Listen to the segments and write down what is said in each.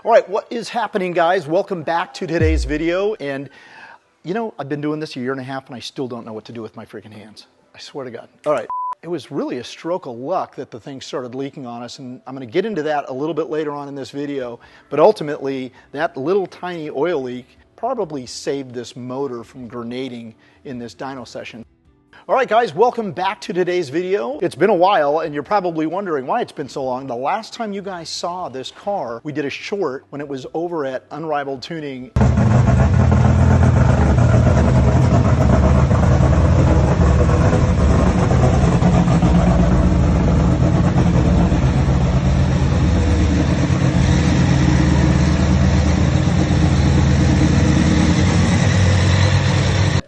All right, what is happening, guys? Welcome back to today's video. And you know, I've been doing this a year and a half and I still don't know what to do with my freaking hands. I swear to God. All right. It was really a stroke of luck that the thing started leaking on us, and I'm going to get into that a little bit later on in this video. But ultimately, that little tiny oil leak probably saved this motor from grenading in this dyno session. All right, guys, welcome back to today's video. It's been a while, and you're probably wondering why it's been so long. The last time you guys saw this car, we did a short when it was over at Unrivaled Tuning.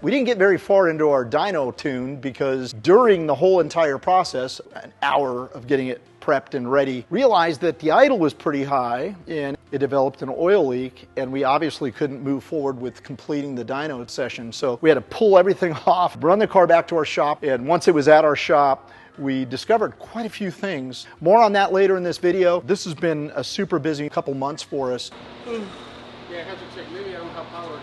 We didn't get very far into our dyno tune because during the whole entire process, an hour of getting it prepped and ready, realized that the idle was pretty high and it developed an oil leak, and we obviously couldn't move forward with completing the dyno session. So we had to pull everything off, run the car back to our shop, and once it was at our shop, we discovered quite a few things. More on that later in this video. This has been a super busy couple months for us. Yeah, I have to check. Maybe I don't have power.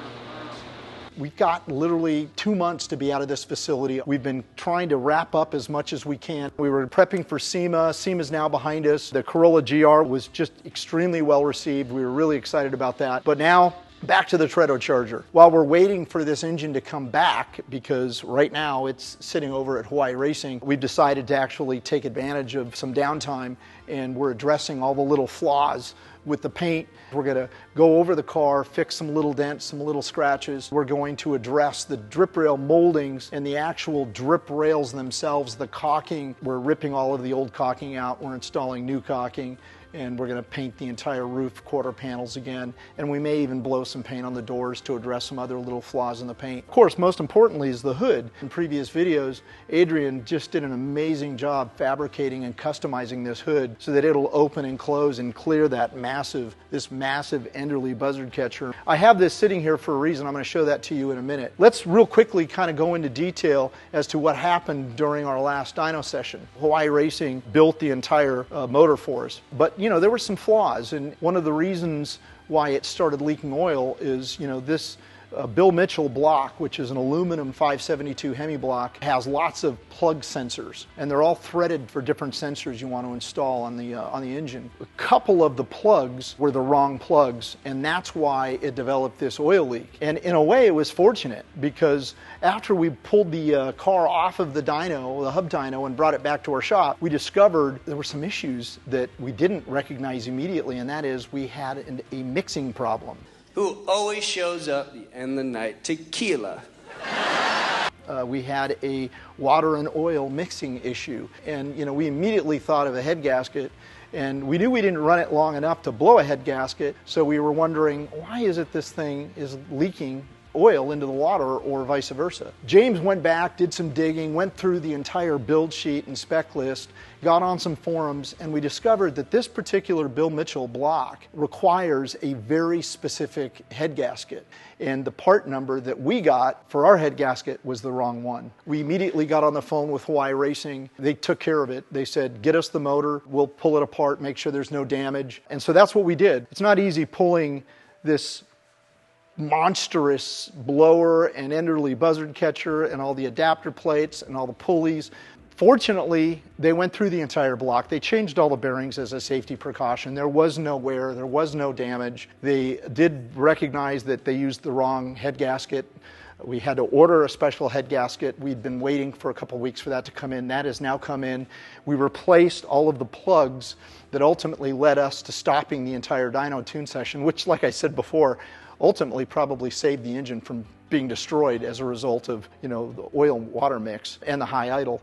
We've got literally 2 months to be out of this facility. We've been trying to wrap up as much as we can. We were prepping for SEMA. SEMA's now behind us. The Corolla GR was just extremely well received. We were really excited about that. But now, back to the Toretto Charger. While we're waiting for this engine to come back, because right now it's sitting over at Hawaii Racing, we've decided to actually take advantage of some downtime, and we're addressing all the little flaws with the paint. We're going to go over the car, fix some little dents, some little scratches. We're going to address the drip rail moldings and the actual drip rails themselves, the caulking. We're ripping all of the old caulking out. We're installing new caulking, and we're going to paint the entire roof quarter panels again, and we may even blow some paint on the doors to address some other little flaws in the paint. Of course, most importantly is the hood. In previous videos, Adrian just did an amazing job fabricating and customizing this hood so that it'll open and close and clear this massive Enderley buzzard catcher. I have this sitting here for a reason. I'm going to show that to you in a minute. Let's real quickly kind of go into detail as to what happened during our last dyno session. Hawaii Racing built the entire motor for us, but you know, there were some flaws, and one of the reasons why it started leaking oil is, you know, this Bill Mitchell block, which is an aluminum 572 Hemi block, has lots of plug sensors, and they're all threaded for different sensors you want to install on the engine. A couple of the plugs were the wrong plugs, and that's why it developed this oil leak. And in a way, it was fortunate, because after we pulled the car off of the dyno, the hub dyno, and brought it back to our shop, we discovered there were some issues that we didn't recognize immediately, and that is we had a mixing problem. Who always shows up at the end of the night? Tequila. We had a water and oil mixing issue, and you know, we immediately thought of a head gasket, and we knew we didn't run it long enough to blow a head gasket, so we were wondering, why is it this thing is leaking oil into the water, or vice versa? James went back, did some digging, went through the entire build sheet and spec list, got on some forums, and we discovered that this particular Bill Mitchell block requires a very specific head gasket, and the part number that we got for our head gasket was the wrong one. We immediately got on the phone with Hawaii Racing. They took care of it. They said, get us the motor, we'll pull it apart, make sure there's no damage. And so that's what we did. It's not easy pulling this monstrous blower and Enderley buzzard catcher and all the adapter plates and all the pulleys. Fortunately, they went through the entire block. They changed all the bearings as a safety precaution. There was no wear, there was no damage. They did recognize that they used the wrong head gasket. We had to order a special head gasket. We'd been waiting for a couple weeks for that to come in. That has now come in. We replaced all of the plugs that ultimately led us to stopping the entire dyno tune session, which, like I said before, ultimately probably saved the engine from being destroyed as a result of, you know, the oil water mix and the high idle.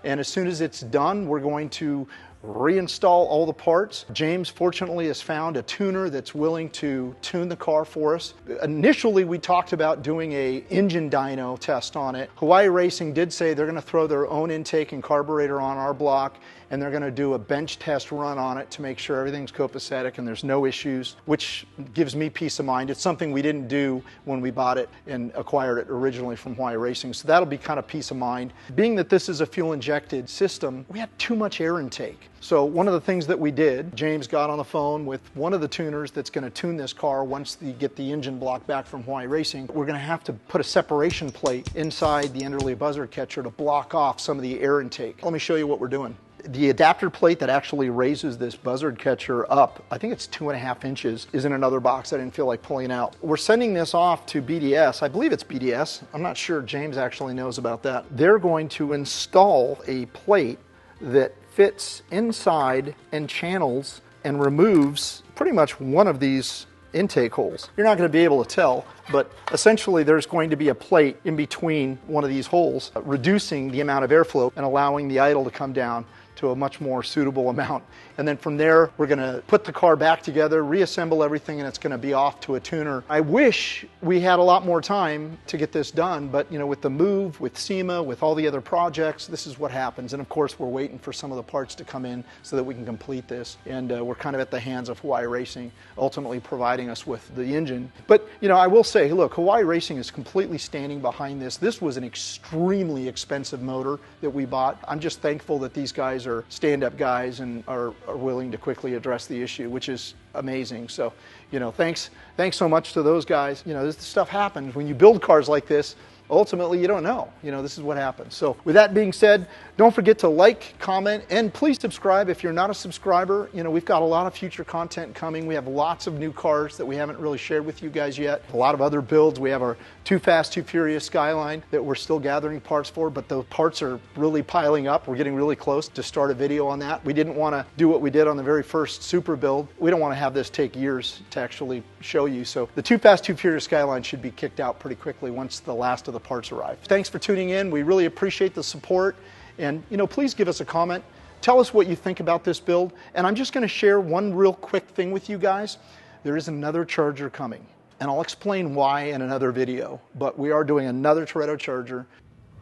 And as soon as it's done, we're going to reinstall all the parts. James fortunately has found a tuner that's willing to tune the car for us. Initially, we talked about doing a engine dyno test on it. Hawaii Racing did say they're going to throw their own intake and carburetor on our block and they're going to do a bench test run on it to make sure everything's copacetic and there's no issues, which gives me peace of mind. It's something we didn't do when we bought it and acquired it originally from Hawaii Racing, so that'll be kind of peace of mind. Being that this is a fuel-injected system, we had too much air intake. So one of the things that we did, James got on the phone with one of the tuners that's going to tune this car once you get the engine block back from Hawaii Racing. We're going to have to put a separation plate inside the Enderley buzzard catcher to block off some of the air intake. Let me show you what we're doing. The adapter plate that actually raises this buzzard catcher up, I think it's 2.5 inches, is in another box. I didn't feel like pulling out. We're sending this off to BDS. I believe it's BDS. I'm not sure. James actually knows about that. They're going to install a plate that fits inside and channels and removes pretty much one of these intake holes. You're not going to be able to tell, but essentially there's going to be a plate in between one of these holes, reducing the amount of airflow and allowing the idle to come down to a much more suitable amount. And then from there, we're going to put the car back together, reassemble everything, and it's going to be off to a tuner. I wish we had a lot more time to get this done, but you know, with the move, with SEMA, with all the other projects, this is what happens. And of course, we're waiting for some of the parts to come in so that we can complete this. And we're kind of at the hands of Hawaii Racing, ultimately providing us with the engine. But you know, I will say, look, Hawaii Racing is completely standing behind this. This was an extremely expensive motor that we bought. I'm just thankful that these guys are stand-up guys and are willing to quickly address the issue, which is amazing. So, you know, thanks so much to those guys. You know, this stuff happens when you build cars like this. Ultimately, you don't know. You know, this is what happens. So with that being said, don't forget to like, comment, and please subscribe if you're not a subscriber. You know, we've got a lot of future content coming. We have lots of new cars that we haven't really shared with you guys yet. A lot of other builds. We have our Too Fast, Too Furious Skyline that we're still gathering parts for, but the parts are really piling up. We're getting really close to start a video on that. We didn't want to do what we did on the very first Super build. We don't want to have this take years to actually show you. So the Too Fast, Too Furious Skyline should be kicked out pretty quickly once the last of the parts arrive. Thanks for tuning in. We really appreciate the support. And, you know, please give us a comment. Tell us what you think about this build. And I'm just going to share one real quick thing with you guys. There is another Charger coming. And I'll explain why in another video. But we are doing another Toretto Charger.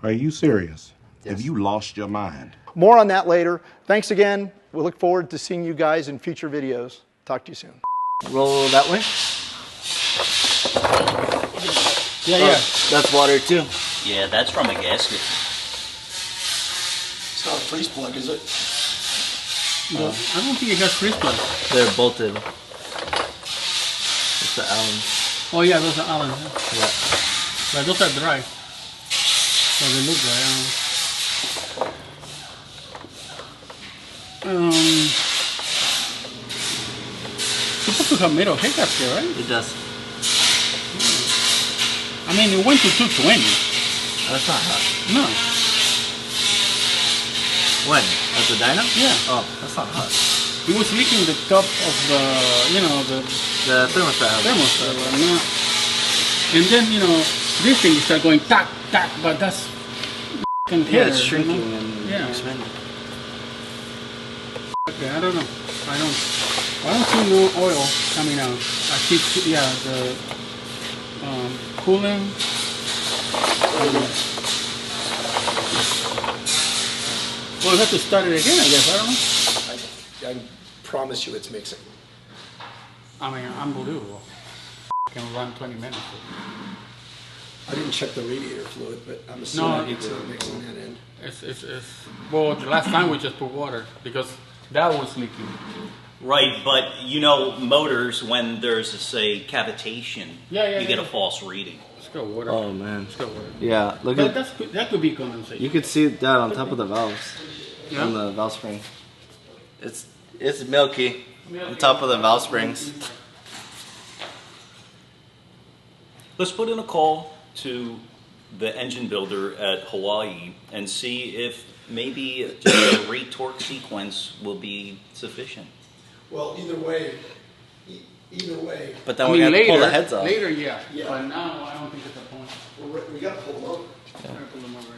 Are you serious? Yes. Have you lost your mind? More on that later. Thanks again. We look forward to seeing you guys in future videos. Talk to you soon. Roll that way. Yeah. That's water too. Yeah, that's from a gasket. It's not a freeze plug, is it? No, I don't think it has freeze plug. They're bolted. It's the Allen. Oh yeah, those are Allen. Yeah. But those are dry. So they look dry. Supposed to have metal hiccups here, right? It does. I mean, it went to 220. That's not hot. No. When? At the dyno? Yeah. Oh, that's not hot. It was leaking the top of the, you know, the thermostat. And then, you know, this thing started going tack, tack, but that's Yeah, it's shrinking and yeah. expanding. Okay, I don't know. I don't see no oil coming out. I see, yeah, the cooling. Well, we have to start it again, I guess. I don't know. I promise you it's mixing. I mean, unbelievable. Can run 20 minutes. I didn't check the radiator fluid, but I'm assuming it's mixing that end. Well, the last time we just put water because that was leaking. Right, but you know, motors, when there's, say, cavitation, you get a false reading. Let's go water. Oh man. Let's go water. Yeah, look But at that could be condensation. you could see that on top of the valves. Yeah? On the valve spring. It's milky on top of the valve springs. Let's put in a call to the engine builder at Hawaii and see if maybe just a retorque sequence will be sufficient. Well, either way. But then we're gonna pull the heads off. Later, yeah. Yeah. But now I don't think it's a point. We got to pull them over. I'm gonna pull them over.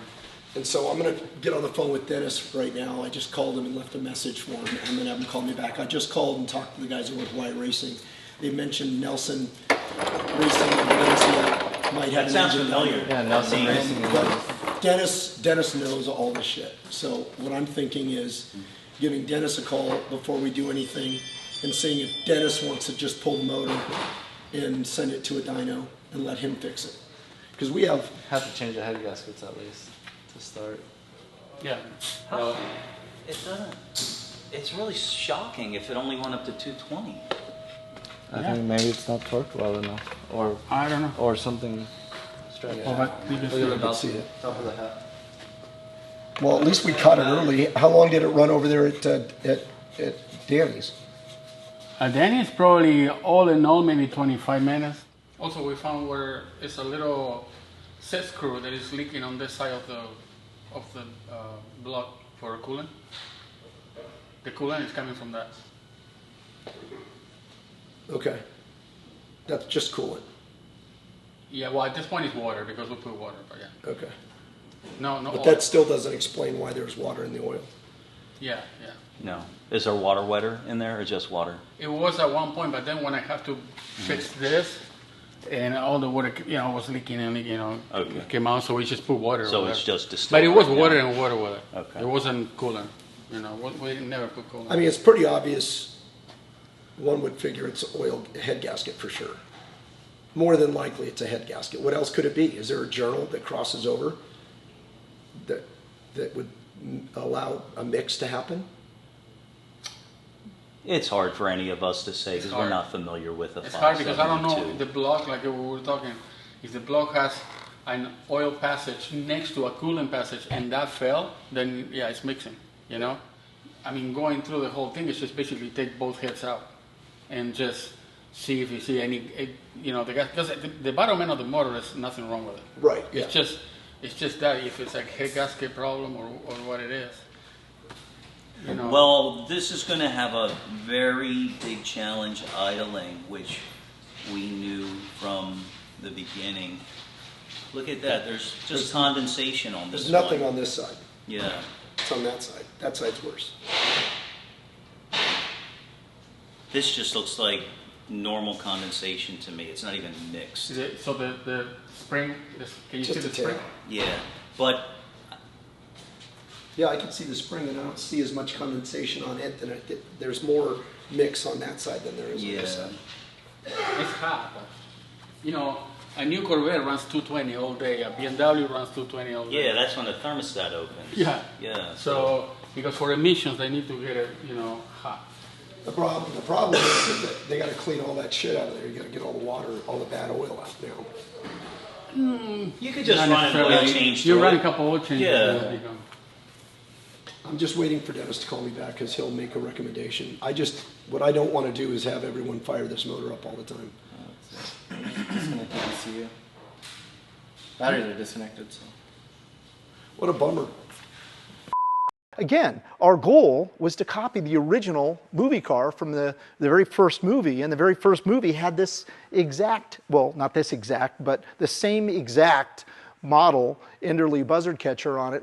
And so I'm going to get on the phone with Dennis right now. I just called him and left a message for him. I'm going to have him call me back. I just called and talked to the guys over at Hawaii Racing. They mentioned Nelson Racing in Valencia might have That sounds familiar. Yeah, Nelson Racing. But Dennis knows all this shit. So what I'm thinking is, giving Dennis a call before we do anything and seeing if Dennis wants to just pull the motor and send it to a dyno and let him fix it. Because we have Have to change the head gaskets at least to start. Yeah. It doesn't. It's really shocking if it only went up to 220. I think maybe it's not torqued well enough, or I don't know. or something. Oh, but you can see Look it. at the see it. top of the hat. Well, at least we caught it early. How long did it run over there at Danny's? Danny's probably all in all maybe 25 minutes. Also, we found where it's a little set screw that is leaking on this side of the block for coolant. The coolant is coming from that. Okay. That's just coolant. Yeah, well, at this point it's water because we put water, but yeah. Okay. No But oil. that still doesn't explain why there's water in the oil. Yeah, yeah. No. Is there water wetter in there or just water? It was at one point, but then when I have to fix this, and all the water, was leaking and Okay. came out, so we just put water. So over it's there. just distilled. But it was right water now. and water with it. Okay. It wasn't coolant. We never put coolant. I mean, it's pretty obvious. One would figure it's an oil head gasket for sure. More than likely, it's a head gasket. What else could it be? Is there a journal that crosses over that would allow a mix to happen? It's hard for any of us to say because we're hard. not familiar with the It's hard because I don't know 572. the block, like we were talking, if the block has an oil passage next to a coolant passage and that fell, then yeah, it's mixing, I mean, going through the whole thing is just basically take both heads out and just see if you see any, the gas, because the bottom end of the motor is nothing wrong with it. Right, yeah. It's just that if it's like head gasket problem or what it is. Well, this is going to have a very big challenge idling, which we knew from the beginning. Look at that. There's just condensation on this There's nothing one. on this side. Yeah. It's on that side. That side's worse. This just looks like normal condensation to me. It's not even mixed. So the spring, can you Just see a the spring? tail. Yeah. But Yeah, I can see the spring, and I don't see as much condensation on it than there's more mix on that side than there is on this Yeah. side. It's hot. A new Corvette runs 220 all day. A BMW runs 220 all day. yeah, that's when the thermostat opens. Yeah. Yeah. So because for emissions, they need to get it, hot. The problem is that they got to clean all that shit out of there. You got to get all the water, all the bad oil out now. You could just Not run an oil necessarily. change You through run it. a couple oil changes. Yeah. and it'll be gone. I'm just waiting for Dennis to call me back because he'll make a recommendation. What I don't want to do is have everyone fire this motor up all the time. Disconnect the ECU. Batteries are disconnected, so. What a bummer. Again, our goal was to copy the original movie car from the very first movie, and the very first movie had this exact, well, not this exact, but the same exact model Enderley buzzard catcher on it.